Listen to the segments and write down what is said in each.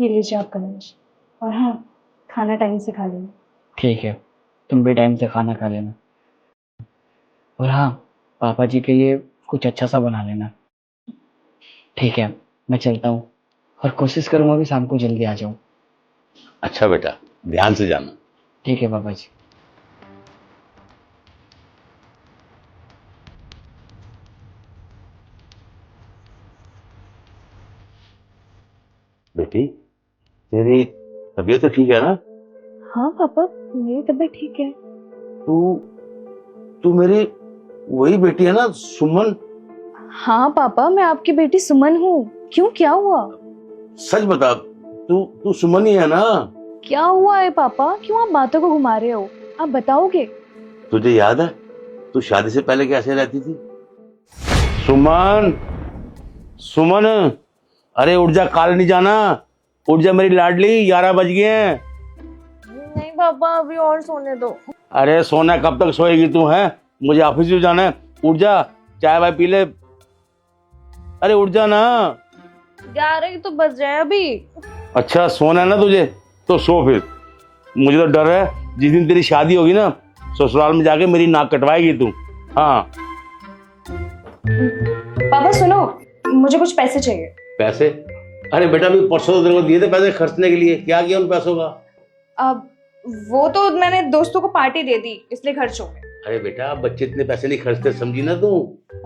ये लीजिए आपका लंच। और हाँ, खाना टाइम से खा लेना। ठीक है, तुम भी टाइम से खाना खा लेना। और हाँ, पापा जी के लिए कुछ अच्छा सा बना लेना। ठीक है, मैं चलता हूँ और कोशिश करूँगा कि शाम को जल्दी आ जाऊँ। अच्छा बेटा, ध्यान से जाना। ठीक है पापा जी। बेटी, तेरी तबीयत तो ठीक है ना? हाँ पापा, मेरी तबीयत ठीक है। तू तू मेरी वही बेटी है ना, सुमन? हाँ पापा, मैं आपकी बेटी सुमन हूँ। क्यों, क्या हुआ? सच बता, तू तू सुमन ही है ना? क्या हुआ है पापा? क्यों आप बातों को घुमा रहे हो? आप बताओगे? तुझे याद है तू शादी से पहले कैसे रहती थी? सुमन, सुमन, अरे उठ जा, काल नहीं जाना। उठ जा मेरी लाडली, 11 बज गए हैं। नहीं पापा, अभी और सोने दो। अरे सोना कब तक सोएगी तू? है, मुझे ऑफिस भी जाना है। उठ जा, चाय वाय पी ले। अरे उठ जा ना। 11 तो बज रहे हैं अभी। अच्छा सोना है ना तुझे, तो सो फिर। मुझे तो डर है जिस दिन तेरी शादी होगी ना, ससुराल में जाके मेरी नाक कटवाएगी तू। हाँ। पापा सुनो, मुझे कुछ पैसे चाहिए। पैसे? अरे बेटा, अभी परसों तो तेरे को दिए थे पैसे खर्चने के लिए, क्या किया उन पैसों का? अब वो तो मैंने दोस्तों को पार्टी दे दी, इसलिए खर्च हो गए। अरे बेटा, बच्चे इतने पैसे नहीं खर्चते, समझी ना तू?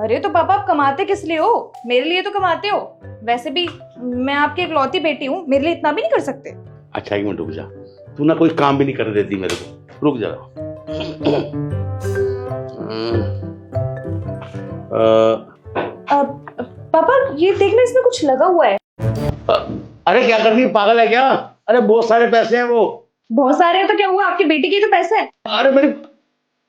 अरे तो पापा, आप कमाते किस लिए हो? मेरे लिए तो कमाते हो। वैसे भी मैं आपकी इकलौती बेटी हूँ, मेरे लिए इतना भी नहीं कर सकते? अच्छा एक मिनट रुक जा, तू ना कोई काम भी नहीं कर देती मेरे को। रुक जा। पापा ये देखना, इसमें कुछ लगा हुआ है। अरे क्या कर रही है, पागल है क्या? अरे बहुत सारे पैसे हैं वो। बहुत सारे हैं तो क्या हुआ, आपकी बेटी के तो पैसे हैं। अरे मेरी,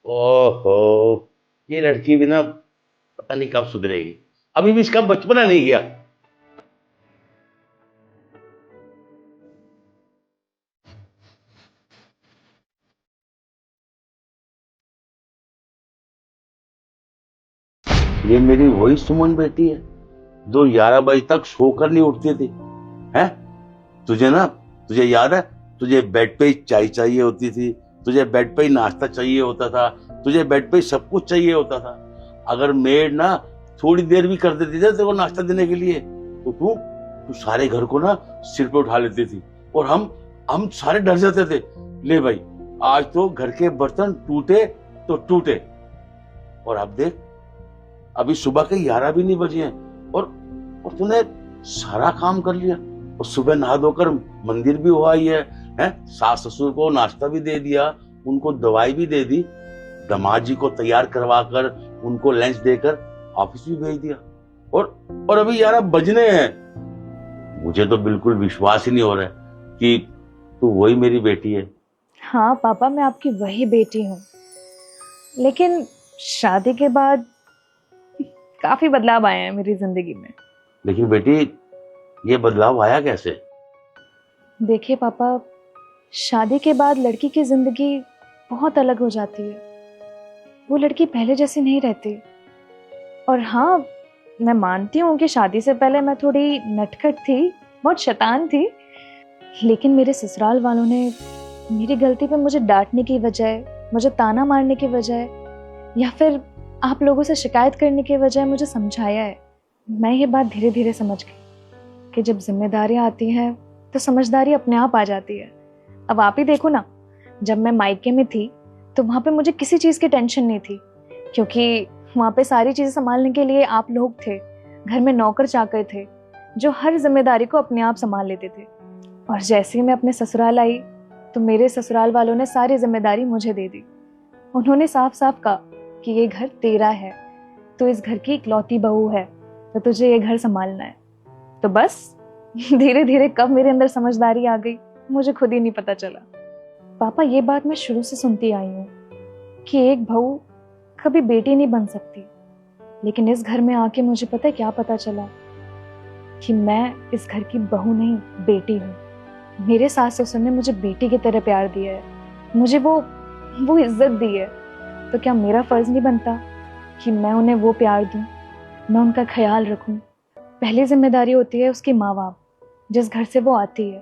ओहो, ये लड़की भी ना पता नहीं कब सुधरेगी। अभी भी इसका बचपना नहीं गया। ये मेरी वही सुमन बेटी है जो 11 बजे तक सोकर नहीं उठती थी। हैं? तुझे ना, तुझे याद है, तुझे बेड पे ही चाय चाहिए होती थी, तुझे बेड पे ही नाश्ता चाहिए होता था, तुझे बेड पे ही सब कुछ चाहिए होता था। अगर मेड ना थोड़ी देर भी कर देती थी तेरे को नाश्ता देने के लिए, तो तू तू सारे घर को ना सिर पे उठा लेती थी, और हम सारे डर जाते थे। ले भाई, आज तो घर के बर्तन टूटे तो टूटे। और अब देख, अभी सुबह के 11 भी नहीं बजे हैं, और तूने सारा काम कर लिया। और सुबह नहा धोकर मंदिर भी हुआ ही है? सास ससुर को नाश्ता भी दे दिया, उनको दवाई भी दे दी, दामाद जी को तैयार करवा कर उनको लंच देकर ऑफिस भी भेज दिया। और अभी 11 बजने हैं। मुझे तो बिल्कुल विश्वास ही नहीं हो रहा है कि तू वही मेरी बेटी है। हाँ पापा, मैं आपकी वही बेटी हूँ, लेकिन शादी के बाद काफी बदलाव आए हैं मेरी जिंदगी में। लेकिन बेटी, ये बदलाव आया कैसे? देखिए पापा, शादी के बाद लड़की की जिंदगी बहुत अलग हो जाती है। वो लड़की पहले जैसी नहीं रहती। और हाँ, मैं मानती हूँ कि शादी से पहले मैं थोड़ी नटखट थी, बहुत शैतान थी। लेकिन मेरे ससुराल वालों ने मेरी गलती पे मुझे डांटने की बजाय, मुझे ताना मारने की बजाय, या फिर आप लोगों से शिकायत करने के बजाय मुझे समझाया है। मैं ये बात धीरे धीरे समझ गई कि जब जिम्मेदारियां आती हैं तो समझदारी अपने आप आ जाती है। अब आप ही देखो ना, जब मैं मायके में थी तो वहाँ पे मुझे किसी चीज़ की टेंशन नहीं थी, क्योंकि वहाँ पे सारी चीज़ें संभालने के लिए आप लोग थे। घर में नौकर चाकर थे जो हर जिम्मेदारी को अपने आप संभाल लेते थे। और जैसे ही मैं अपने ससुराल आई तो मेरे ससुराल वालों ने सारी जिम्मेदारी मुझे दे दी। उन्होंने साफ साफ कहा कि ये घर तेरा है, तो इस घर की इकलौती बहू है, तो तुझे ये घर संभालना है। तो बस धीरे धीरे कब मेरे अंदर समझदारी आ गई, मुझे खुद ही नहीं पता चला। पापा, ये बात मैं शुरू से सुनती आई हूँ कि एक बहू कभी बेटी नहीं बन सकती, लेकिन इस घर में आके मुझे पता है क्या पता चला, कि मैं इस घर की बहू नहीं, बेटी हूँ। मेरे सास ससुर ने मुझे बेटी की तरह प्यार दिया है, मुझे वो इज्जत दी है। तो क्या मेरा फर्ज नहीं बनता कि मैं उन्हें वो प्यार दूं, मैं उनका ख्याल रखूं? पहली जिम्मेदारी होती है उसकी माँ बाप, जिस घर से वो आती है।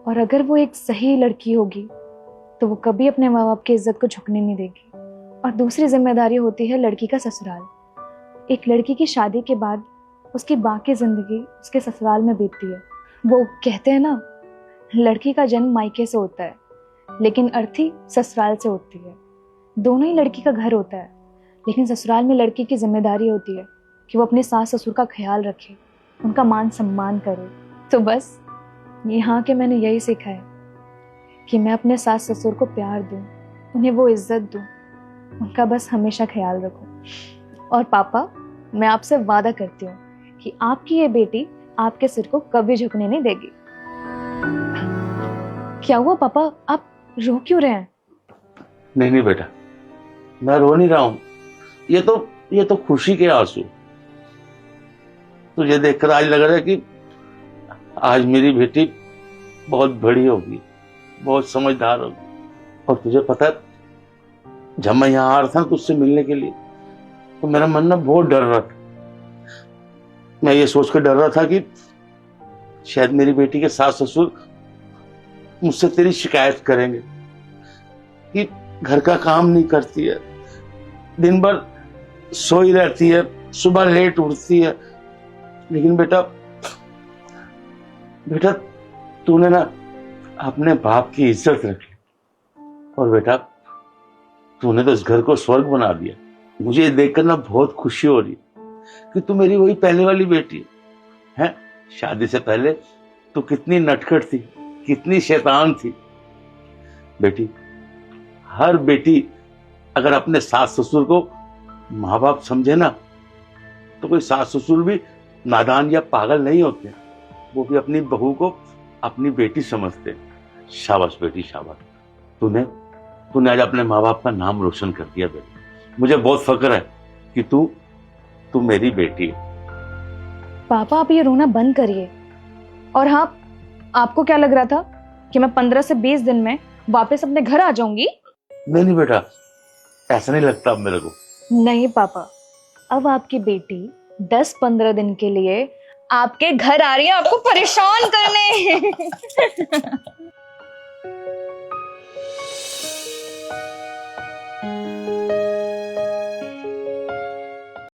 और अगर वो एक सही लड़की होगी तो वो कभी अपने माँ बाप की इज्जत को झुकने नहीं देगी। और दूसरी जिम्मेदारी होती है लड़की का ससुराल। एक लड़की की शादी के बाद उसकी बाकी जिंदगी उसके ससुराल में बीतती है। वो कहते हैं ना, लड़की का जन्म मायके से होता है लेकिन अर्थी ससुराल से होती है। दोनों ही लड़की का घर होता है, लेकिन ससुराल में लड़की की जिम्मेदारी होती है कि वो अपने सास ससुर का ख्याल रखे, उनका मान सम्मान करे। तो बस यहाँ के मैंने यही सीखा है कि मैं अपने सास ससुर को प्यार दूँ, उन्हें वो इज्जत दूँ, उनका बस हमेशा ख्याल रखूँ। और पापा, मैं आपसे वादा करती हूँ कि आपकी ये बेटी आपके सिर को कभी झुकने नहीं देगी। क्या हुआ पापा, आप रो क्यों रहे हैं? नहीं नहीं बेटा, मैं रो नहीं रहा हूं। ये तो खुशी के आंसू। तुझे देखकर आज लग रहा है कि आज मेरी बेटी बहुत बड़ी होगी, बहुत समझदार होगी। और तुझे पता है, जब मैं यहाँ आ रहा था तुझसे मिलने के लिए तो मेरा मन ना बहुत डर रहा था। मैं ये सोच कर डर रहा था कि शायद मेरी बेटी के सास ससुर मुझसे तेरी शिकायत करेंगे कि घर का काम नहीं करती है, दिन भर सोई रहती है, सुबह लेट उठती है। लेकिन बेटा तूने ना अपने बाप की इज्जत रखी और बेटा तूने तो इस घर को स्वर्ग बना दिया। मुझे ये देखकर ना बहुत खुशी हो रही कि तू मेरी वही पहले वाली बेटी है। शादी से पहले तू कितनी नटखट थी, कितनी शैतान थी। बेटी, हर बेटी अगर अपने सास ससुर को माँ बाप समझे ना तो कोई सास ससुर भी नादान या पागल नहीं होते, वो भी अपनी बहू को अपनी बेटी समझते। शाबाश बेटी, शाबाश। तूने आज अपने माँ बाप का नाम रोशन कर दिया बेटी। मुझे बहुत फक्र है कि तू मेरी बेटी है। पापा, आप ये रोना बंद करिए। और हाँ, आपको क्या लग रहा था कि मैं 15 से 20 दिन में वापस अपने घर आ जाऊंगी? नहीं बेटा, ऐसा नहीं लगता अब मेरे को। नहीं पापा, अब आपकी बेटी 10-15 दिन के लिए आपके घर आ रही है आपको परेशान करने।